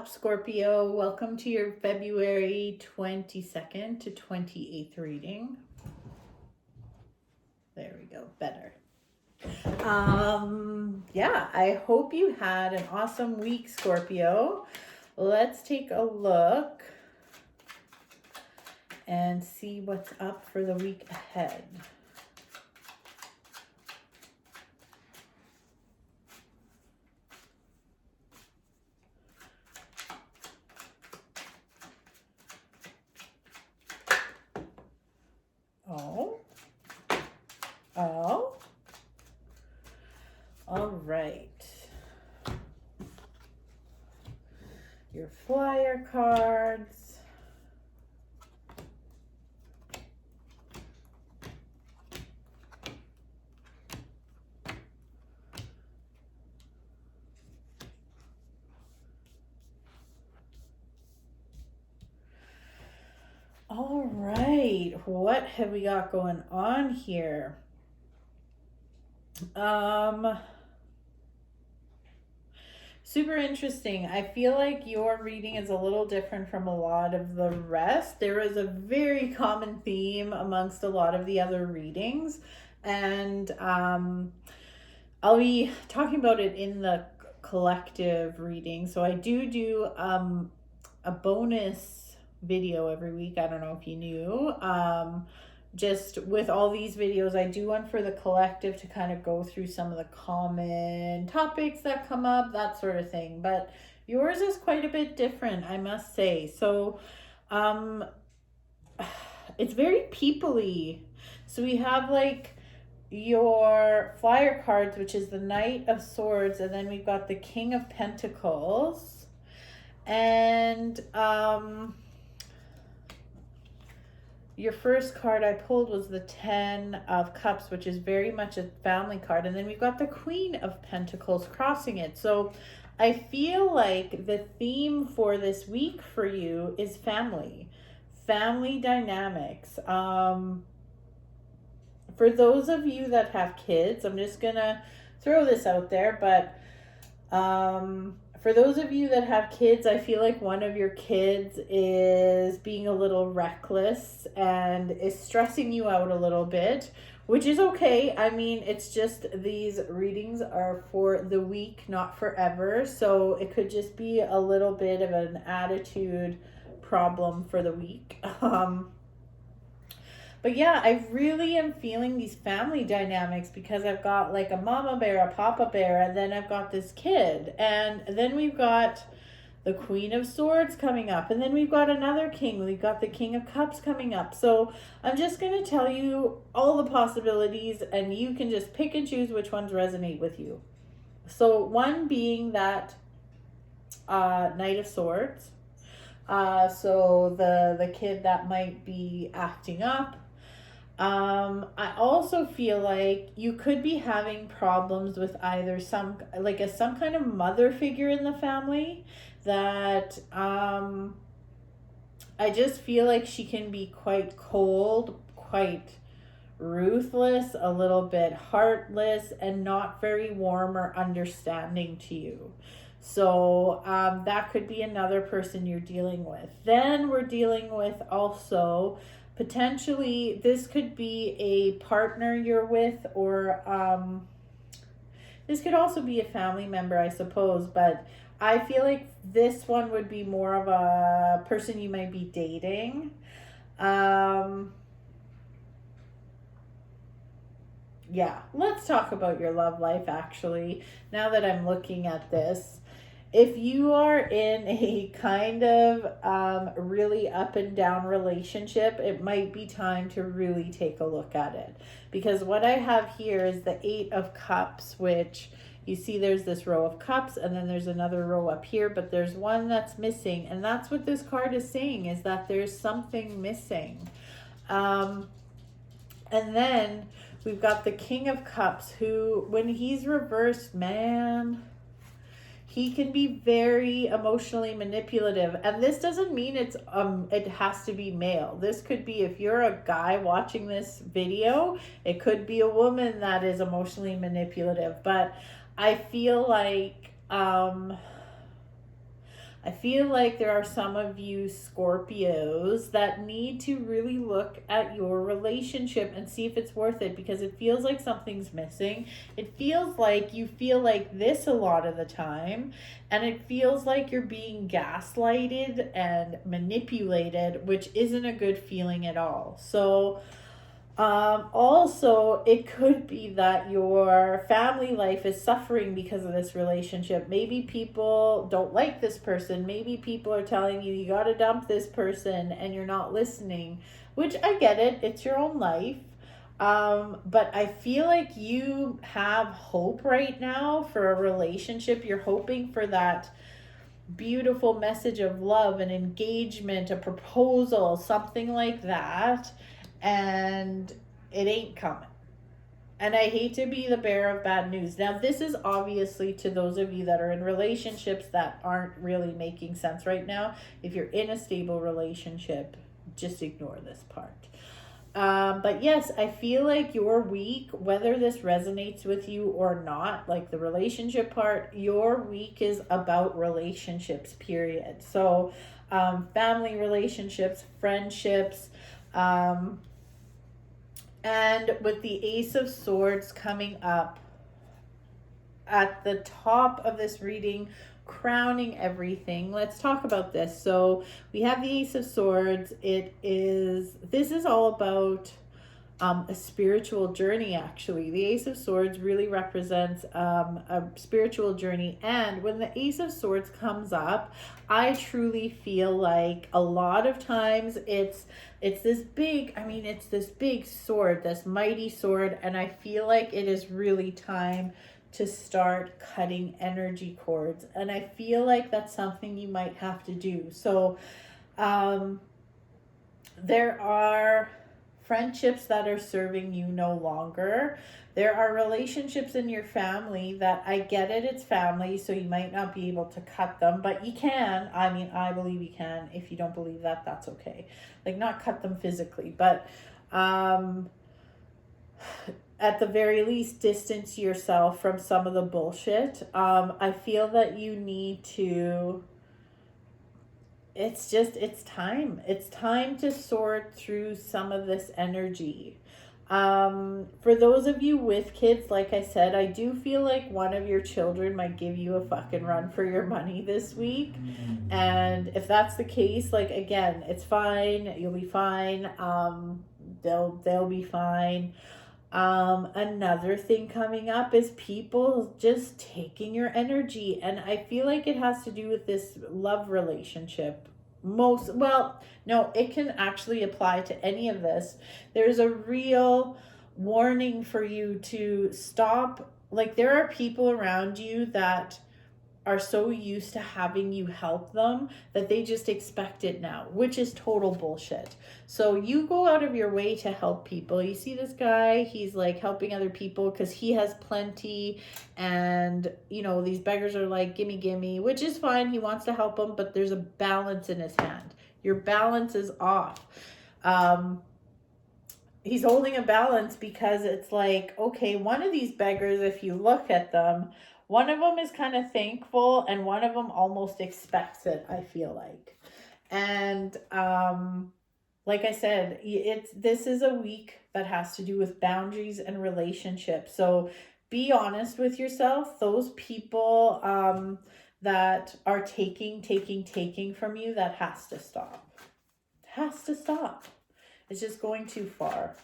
up, Scorpio? Welcome to your February 22nd to 28th reading. There we go, better. Yeah, I hope you had an awesome week, Scorpio. Let's take a look and see what's up for the week ahead. Oh. All right. Your flyer cards. All right. What have we got going on here? Super interesting. I feel like your reading is a little different from a lot of the rest. There is a very common theme amongst a lot of the other readings, and I'll be talking about it in the collective reading. So I do a bonus video every week. I don't know if you knew. Just with all these videos, I do one for the collective to kind of go through some of the common topics that come up, that sort of thing. But yours is quite a bit different, I must say. So it's very people-y. So we have like your flyer cards, which is the Knight of Swords, and then we've got the King of Pentacles. And your first card I pulled was the 10 of Cups, which is very much a family card. And then we've got the Queen of Pentacles crossing it. So I feel like the theme for this week for you is family dynamics. For those of you that have kids, I'm just going to throw this out there, but for those of you that have kids, I feel like one of your kids is being a little reckless and is stressing you out a little bit, which is okay. I mean, it's just these readings are for the week, not forever. So it could just be a little bit of an attitude problem for the week. But yeah, I really am feeling these family dynamics because I've got like a mama bear, a papa bear, and then I've got this kid. And then we've got the Queen of Swords coming up. And then we've got another king. We've got the King of Cups coming up. So I'm just going to tell you all the possibilities and you can just pick and choose which ones resonate with you. So one being that Knight of Swords. So the kid that might be acting up. I also feel like you could be having problems with either some kind of mother figure in the family that I just feel like she can be quite cold, quite ruthless, a little bit heartless, and not very warm or understanding to you. So that could be another person you're dealing with. Then we're dealing with also potentially this could be a partner you're with, or this could also be a family member, I suppose. But I feel like this one would be more of a person you might be dating. Yeah, let's talk about your love life actually, now that I'm looking at this. If you are in a kind of really up and down relationship, it might be time to really take a look at it. Because what I have here is the 8 of Cups, which you see there's this row of cups and then there's another row up here, but there's one that's missing. And that's what this card is saying, is that there's something missing. And then we've got the King of Cups, who, when he's reversed, man, he can be very emotionally manipulative. And this doesn't mean it has to be male. This could be, if you're a guy watching this video, it could be a woman that is emotionally manipulative. But I feel like I feel like there are some of you Scorpios that need to really look at your relationship and see if it's worth it, because it feels like something's missing. It feels like you feel like this a lot of the time, and it feels like you're being gaslighted and manipulated, which isn't a good feeling at all. So, also, it could be that your family life is suffering because of this relationship. Maybe people don't like this person. Maybe people are telling you, you got to dump this person, and you're not listening, which I get it. It's your own life. But I feel like you have hope right now for a relationship. You're hoping for that beautiful message of love, an engagement, a proposal, something like that. And it ain't coming. And I hate to be the bearer of bad news. Now, this is obviously to those of you that are in relationships that aren't really making sense right now. If you're in a stable relationship, just ignore this part. But yes, I feel like your week, whether this resonates with you or not, like the relationship part, your week is about relationships, period. So, family relationships, friendships, and with the Ace of Swords coming up at the top of this reading, crowning everything, let's talk about this. So we have the Ace of Swords. This is all about a spiritual journey, actually. The Ace of Swords really represents a spiritual journey. And when the Ace of Swords comes up, I truly feel like a lot of times it's this big sword, this mighty sword. And I feel like it is really time to start cutting energy cords. And I feel like that's something you might have to do. So there are friendships that are serving you no longer. There are relationships in your family that, I get it, it's family, so you might not be able to cut them, but you can. I mean, I believe you can. If you don't believe that, that's okay. Like, not cut them physically, but at the very least, distance yourself from some of the bullshit. I feel that you need to, it's time. It's time to sort through some of this energy. For those of you with kids, like I said, I do feel like one of your children might give you a fucking run for your money this week. And if that's the case, like, again, it's fine. You'll be fine. They'll be fine. Another thing coming up is people just taking your energy, and I feel like it has to do with this love relationship. No, it can actually apply to any of this. There's a real warning for you to stop. Like, there are people around you that are so used to having you help them that they just expect it now, which is total bullshit. So you go out of your way to help people. You see this guy, he's like helping other people because he has plenty, and these beggars are like, gimme, which is fine. He wants to help them, but there's a balance in his hand. Your balance is off. He's holding a balance because it's like, okay, one of these beggars, if you look at them, one of them is kind of thankful, and one of them almost expects it, I feel like. And like I said, this is a week that has to do with boundaries and relationships. So be honest with yourself. Those people that are taking from you, that has to stop. Has to stop. It's just going too far.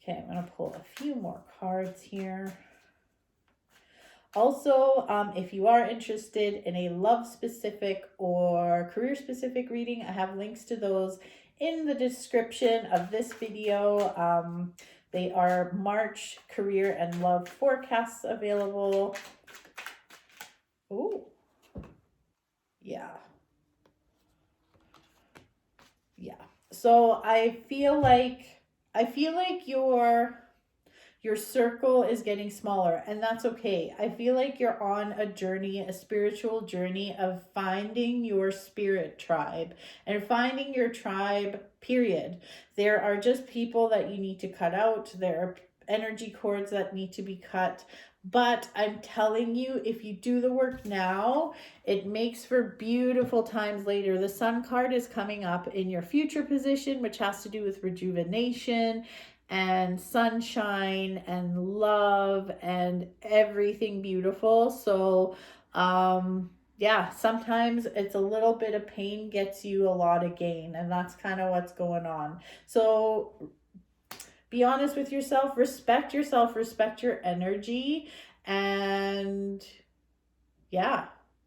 Okay, I'm going to pull a few more cards here. Also, if you are interested in a love-specific or career-specific reading, I have links to those in the description of this video. They are March career and love forecasts available. Oh, yeah. So I feel like your circle is getting smaller, and that's okay. I feel like you're on a journey, a spiritual journey of finding your spirit tribe and finding your tribe, period. There are just people that you need to cut out. There are energy cords that need to be cut. But I'm telling you, if you do the work now, it makes for beautiful times later. The Sun card is coming up in your future position, which has to do with rejuvenation and sunshine and love and everything beautiful. So, yeah, sometimes it's a little bit of pain gets you a lot of gain, and that's kind of what's going on. So be honest with yourself, respect your energy, and yeah,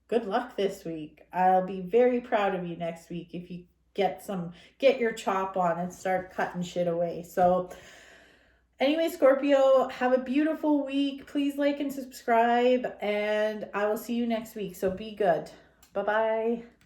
good luck this week. I'll be very proud of you next week if you get your chop on and start cutting shit away. So anyway, Scorpio, have a beautiful week. Please like and subscribe, and I will see you next week. So be good. Bye-bye.